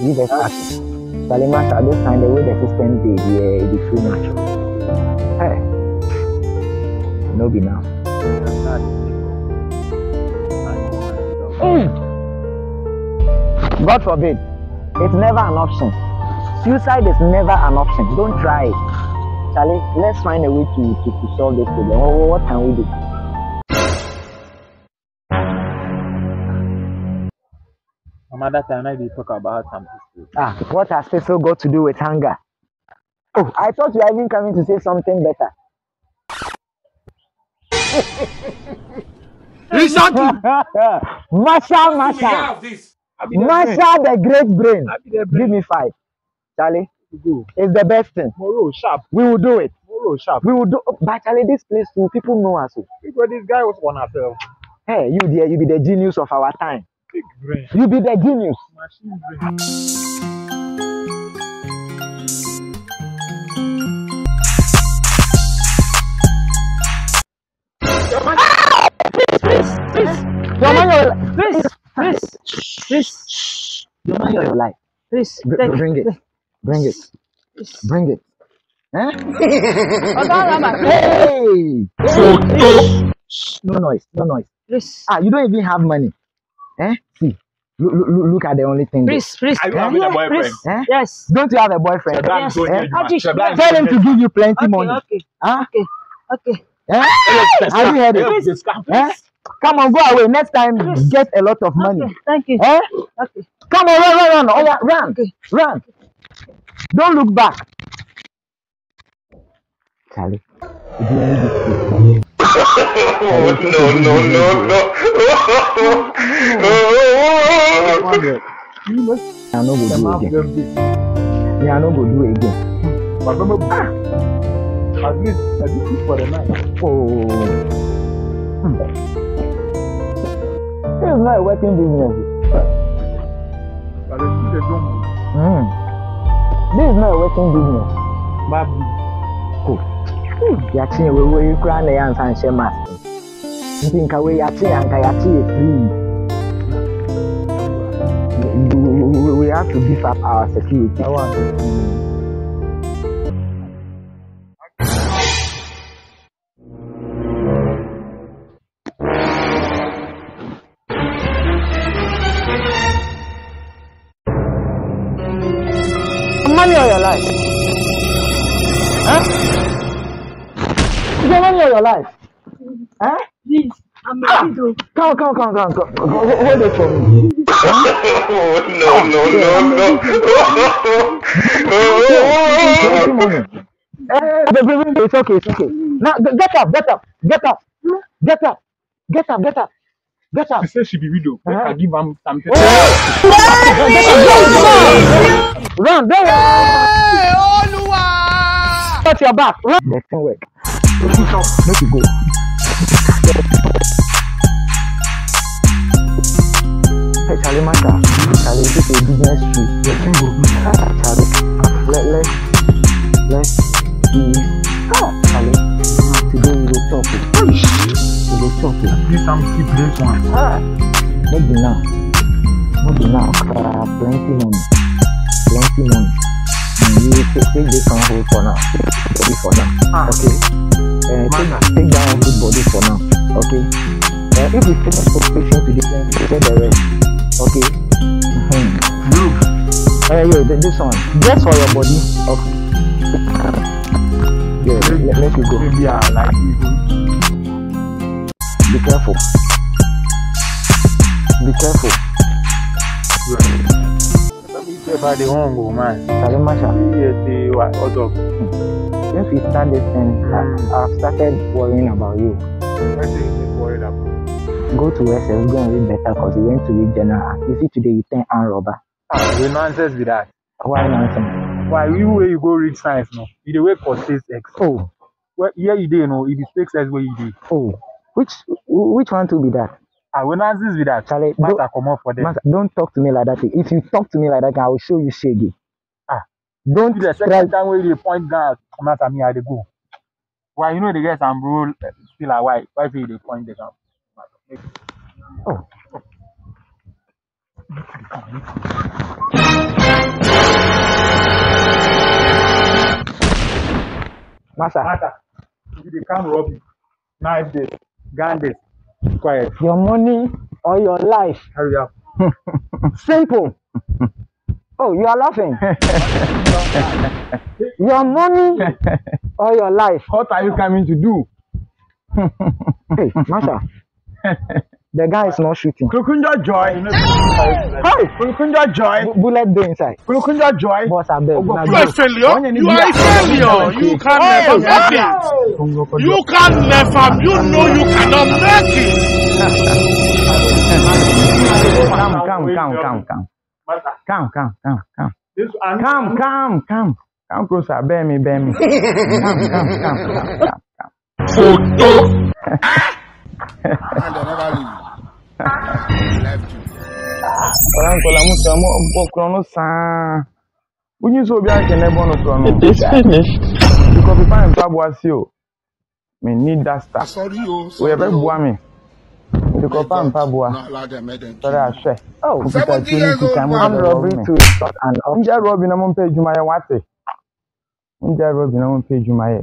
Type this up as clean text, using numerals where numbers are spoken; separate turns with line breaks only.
You just ask. Salimasa, this time the way the system did, yeah, it is too much. Hey, no be now. God forbid, it's never an option. Suicide is never an option. Don't try it. Charlie, let's find a way to solve this problem. What can we do?
Another time I talk about something.
What has Cecil got to do with hunger? Oh, I thought you were even coming to say something better. Masha, the great brain. Give me 5. Charlie, it's the best thing.
Tomorrow, sharp.
We will do it.
Tomorrow, sharp.
We will do. But Charlie, this place, people know us.
Because this guy was one ourselves.
Hey, you be the genius of our time.
Big brain.
You be the genius.
Machine brain.
Please. Your mind your life. Please, bring it. Bring it. Bring it. Huh? Hey! No noise. Please. You don't even have money. See. Look at the only thing.
Please. Are you having a boyfriend?
Yes. Don't you have a boyfriend?
Yes.
Tell him to give you plenty money.
Okay.
Have you heard it? Come on, go away. Next time, get a lot of money.
Thank you.
Okay. Come on, run. Oh, yeah, run. Don't look back. Charlie. I no go do again.
At least I do it for the night.
This is not a working business. This is not a working business. Yachi, we cry the answer and share master. You think away Yachi and Kayachi is free. We have to beef up our security. Money or your life? Money or your life?
Please, I'm a widow.
Come. Hold it for me. No. It's okay. Now get up.
She said she be widow. I give him something.
Run, there. Touch your back. Run. That thing work. Make you go. Hey, Charlie, this is a business tree. Charlie, let's see. Charlie, today we will talk.
Please, I'm keep this one.
Maybe now. Plenty money. You take this on hold for now. Okay. Take down good body for now. Okay. If we finish operation today, then we get the rest. Okay. This one. Just for your body. Okay. Yeah, let you go.
Maybe I like you.
Be careful.
By the home, man.
Since we start this thing, I've started worrying about you.
What are you worried about?
Go to SS, go and read better because you went to read general. You see today you turn armed robber.
The nonsense with that.
Why nonsense?
Why you go read science now? You the wait for spacex.
Oh.
Well, yeah, you did know. It is spacex where you did.
Oh. Which one to be that?
When I with that,
Charlie,
come up for them.
Don't talk to me like that. If you talk to me like that, I will show you shaggy.
Don't the second time where you point down, come out at me, I go. Why you know the guys and bro still a white? Why say they point the gun? Oh.
Master.
If they can't rob you, knife this, gun this. Quiet.
Your money or your life.
Hurry up.
Simple. Oh, you are laughing. Your money or your life.
What are you coming to do?
Hey, Master. The guy is not shooting.
Kulukunja joy.
Hey,
Kulukunja joy.
bullet go inside.
Kulukunja joy.
Boss, I beg.
You are a failure. You are a failure. You can never make it. You can never. You know you cannot make it.
Come closer. Bear me.
It is finished.
Because if I'm Pabwasio, me need that stuff.
Sorry, you.
We have a boy. Because I'm Pabwa. Sorry, I say.
Oh,
70 years old.
armed robbery to shot and up.
Unja Robin, I'm on page my what? Unja Robin, I'm on page my